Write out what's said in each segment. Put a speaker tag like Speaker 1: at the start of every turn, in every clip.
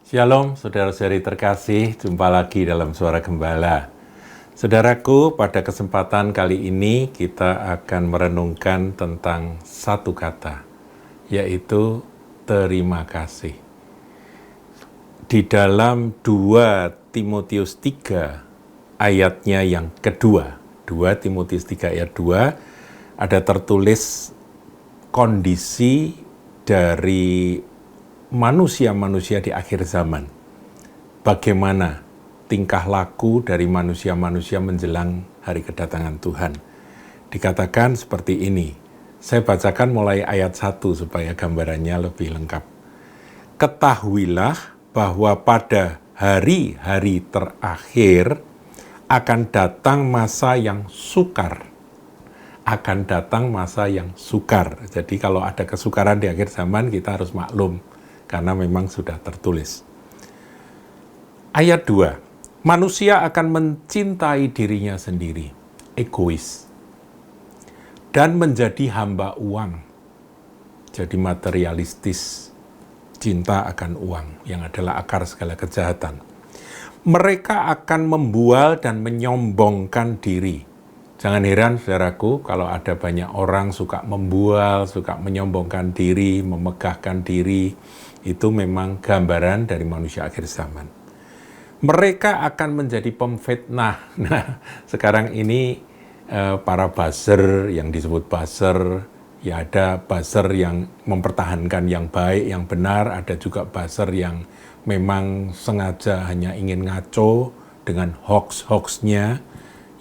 Speaker 1: Shalom, saudara-saudari terkasih, jumpa lagi dalam Suara Gembala. Saudaraku, pada kesempatan kali ini kita akan merenungkan tentang satu kata, yaitu terima kasih. Di dalam 2 Timotius 3 ayatnya yang kedua, 2 Timotius 3 ayat 2, ada tertulis kondisi dari manusia-manusia di akhir zaman. Bagaimana tingkah laku dari manusia-manusia menjelang hari kedatangan Tuhan. Dikatakan seperti ini. Saya bacakan mulai ayat 1 supaya gambarannya lebih lengkap. Ketahuilah bahwa pada hari-hari terakhir akan datang masa yang sukar. Akan datang masa yang sukar. Jadi kalau ada kesukaran di akhir zaman kita harus maklum. Karena memang sudah tertulis. Ayat 2, manusia akan mencintai dirinya sendiri, egois, dan menjadi hamba uang, jadi materialistis, cinta akan uang, yang adalah akar segala kejahatan. Mereka akan membual dan menyombongkan diri. Jangan heran, saudaraku, kalau ada banyak orang suka membual, suka menyombongkan diri, memegahkan diri, itu memang gambaran dari manusia akhir zaman. Mereka akan menjadi pemfitnah. Nah, sekarang ini para buzzer, yang disebut buzzer, ya ada buzzer yang mempertahankan yang baik, yang benar, ada juga buzzer yang memang sengaja hanya ingin ngaco dengan hoax-hoaxnya,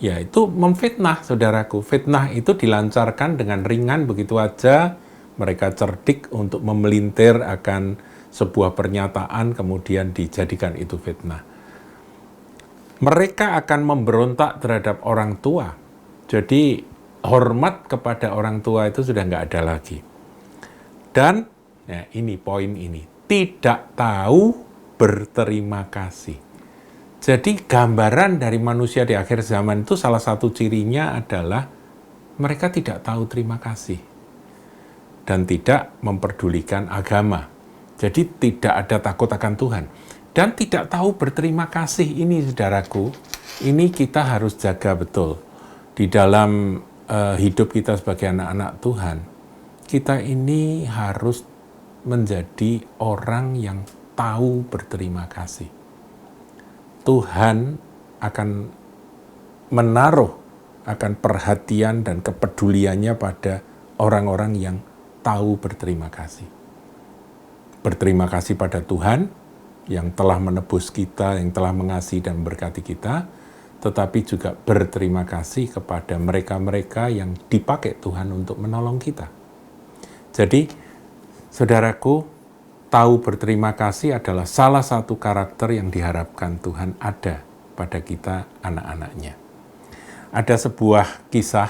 Speaker 1: ya itu memfitnah, saudaraku. Fitnah itu dilancarkan dengan ringan begitu aja, mereka cerdik untuk memelintir akan sebuah pernyataan kemudian dijadikan itu fitnah. Mereka akan memberontak terhadap orang tua. Jadi hormat kepada orang tua itu sudah nggak ada lagi. Dan ya ini poin ini, tidak tahu berterima kasih. Jadi gambaran dari manusia di akhir zaman itu salah satu cirinya adalah mereka tidak tahu terima kasih dan tidak memperdulikan agama. Jadi tidak ada takut akan Tuhan. Dan tidak tahu berterima kasih ini, saudaraku, ini kita harus jaga betul. Di dalam hidup kita sebagai anak-anak Tuhan, kita ini harus menjadi orang yang tahu berterima kasih. Tuhan akan menaruh akan perhatian dan kepeduliannya pada orang-orang yang tahu berterima kasih. Berterima kasih pada Tuhan yang telah menebus kita, yang telah mengasihi dan memberkati kita, tetapi juga berterima kasih kepada mereka-mereka yang dipakai Tuhan untuk menolong kita. Jadi, saudaraku, tahu berterima kasih adalah salah satu karakter yang diharapkan Tuhan ada pada kita anak-anaknya. Ada sebuah kisah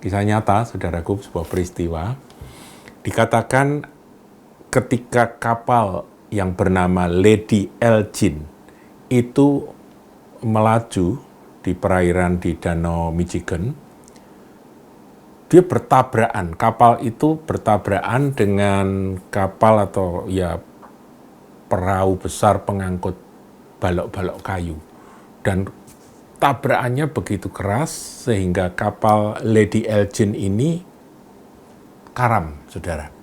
Speaker 1: nyata, saudaraku, sebuah peristiwa, dikatakan ketika kapal yang bernama Lady Elgin itu melaju di perairan di Danau Michigan, dia bertabrakan, kapal itu bertabrakan dengan kapal atau ya perahu besar pengangkut balok-balok kayu. Dan tabrakannya begitu keras sehingga kapal Lady Elgin ini karam, saudara.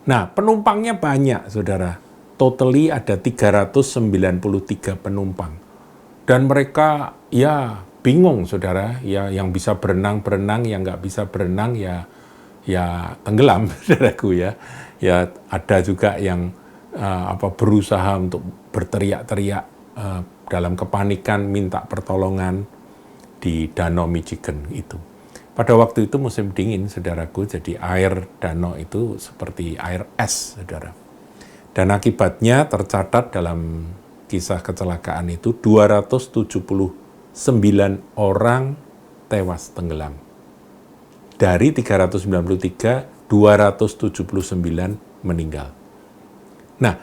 Speaker 1: Nah, penumpangnya banyak, saudara. Totally ada 393 penumpang. Dan mereka ya bingung, saudara. Ya yang bisa berenang, yang nggak bisa berenang ya tenggelam, saudaraku ya. Ya ada juga yang berusaha untuk berteriak-teriak dalam kepanikan minta pertolongan di Danau Michigan itu. Pada waktu itu musim dingin, saudaraku, jadi air danau itu seperti air es, saudara. Dan akibatnya tercatat dalam kisah kecelakaan itu 279 orang tewas tenggelam. Dari 393, 279 meninggal. Nah,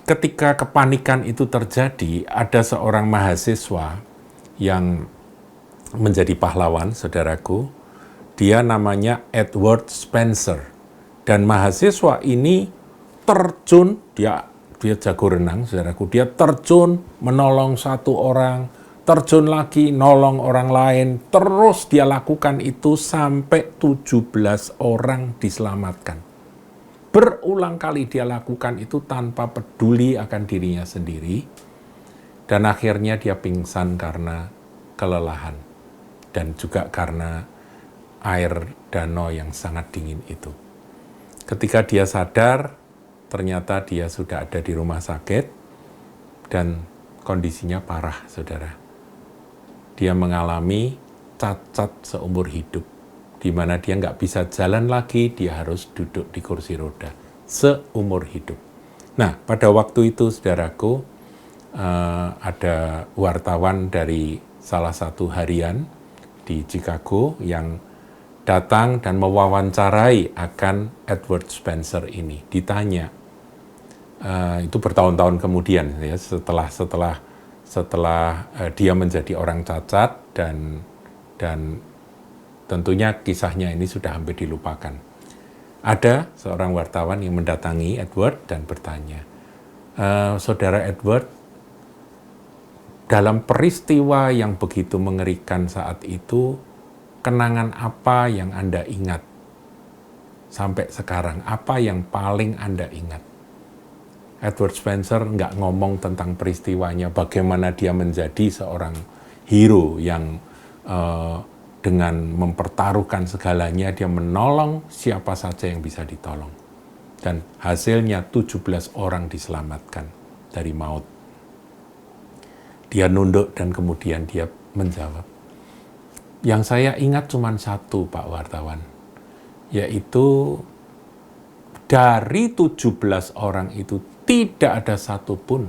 Speaker 1: ketika kepanikan itu terjadi, ada seorang mahasiswa yang menjadi pahlawan, saudaraku. Dia namanya Edward Spencer. Dan mahasiswa ini terjun, dia dia jago renang, saudaraku. Dia terjun, menolong satu orang, terjun lagi, nolong orang lain. Terus dia lakukan itu sampai 17 orang diselamatkan. Berulang kali dia lakukan itu tanpa peduli akan dirinya sendiri. Dan akhirnya dia pingsan karena kelelahan. Dan juga karena air danau yang sangat dingin itu. Ketika dia sadar, ternyata dia sudah ada di rumah sakit dan kondisinya parah, saudara. Dia mengalami cacat seumur hidup, di mana dia nggak bisa jalan lagi, dia harus duduk di kursi roda seumur hidup. Nah, pada waktu itu, saudaraku, ada wartawan dari salah satu harian di Chicago yang datang dan mewawancarai akan Edward Spencer ini. Ditanya, itu bertahun-tahun kemudian, ya, setelah dia menjadi orang cacat dan tentunya kisahnya ini sudah hampir dilupakan. Ada seorang wartawan yang mendatangi Edward dan bertanya, Saudara Edward, dalam peristiwa yang begitu mengerikan saat itu, kenangan apa yang Anda ingat sampai sekarang? Apa yang paling Anda ingat? Edward Spencer nggak ngomong tentang peristiwanya, bagaimana dia menjadi seorang hero yang dengan mempertaruhkan segalanya, dia menolong siapa saja yang bisa ditolong. Dan hasilnya 17 orang diselamatkan dari maut. Dia nunduk dan kemudian dia menjawab, yang saya ingat cuma satu, Pak wartawan, yaitu dari 17 orang itu tidak ada satupun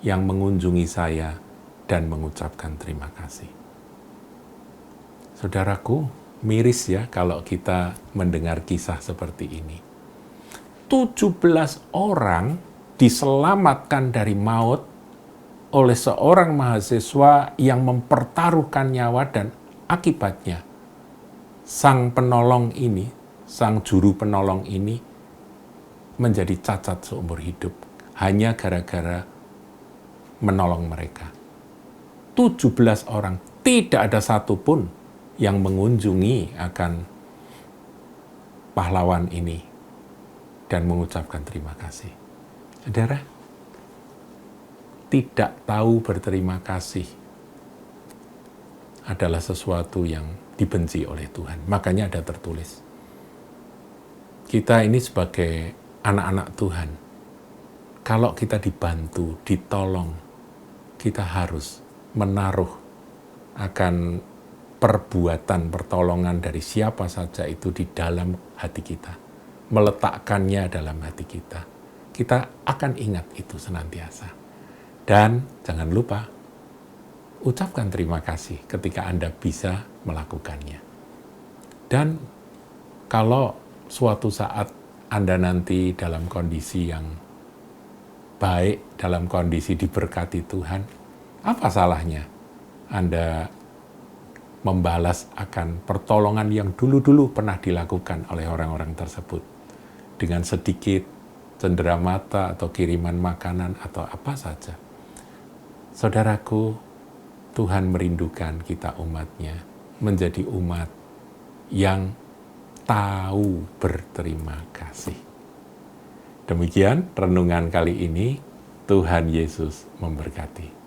Speaker 1: yang mengunjungi saya dan mengucapkan terima kasih. Saudaraku, miris ya kalau kita mendengar kisah seperti ini. 17 orang diselamatkan dari maut oleh seorang mahasiswa yang mempertaruhkan nyawa, dan akibatnya sang penolong ini, sang juru penolong ini menjadi cacat seumur hidup hanya gara-gara menolong mereka. 17 orang, tidak ada satupun yang mengunjungi akan pahlawan ini dan mengucapkan terima kasih. Saudara, tidak tahu berterima kasih adalah sesuatu yang dibenci oleh Tuhan. Makanya ada tertulis, kita ini sebagai anak-anak Tuhan, kalau kita dibantu, ditolong, kita harus menaruh akan perbuatan pertolongan dari siapa saja itu di dalam hati kita, meletakkannya dalam hati kita. Kita akan ingat itu senantiasa. Dan jangan lupa, ucapkan terima kasih ketika Anda bisa melakukannya. Dan kalau suatu saat Anda nanti dalam kondisi yang baik, dalam kondisi diberkati Tuhan, apa salahnya Anda membalas akan pertolongan yang dulu-dulu pernah dilakukan oleh orang-orang tersebut dengan sedikit cenderamata atau kiriman makanan atau apa saja. Saudaraku, Tuhan merindukan kita umat-Nya menjadi umat yang tahu berterima kasih. Demikian renungan kali ini. Tuhan Yesus memberkati.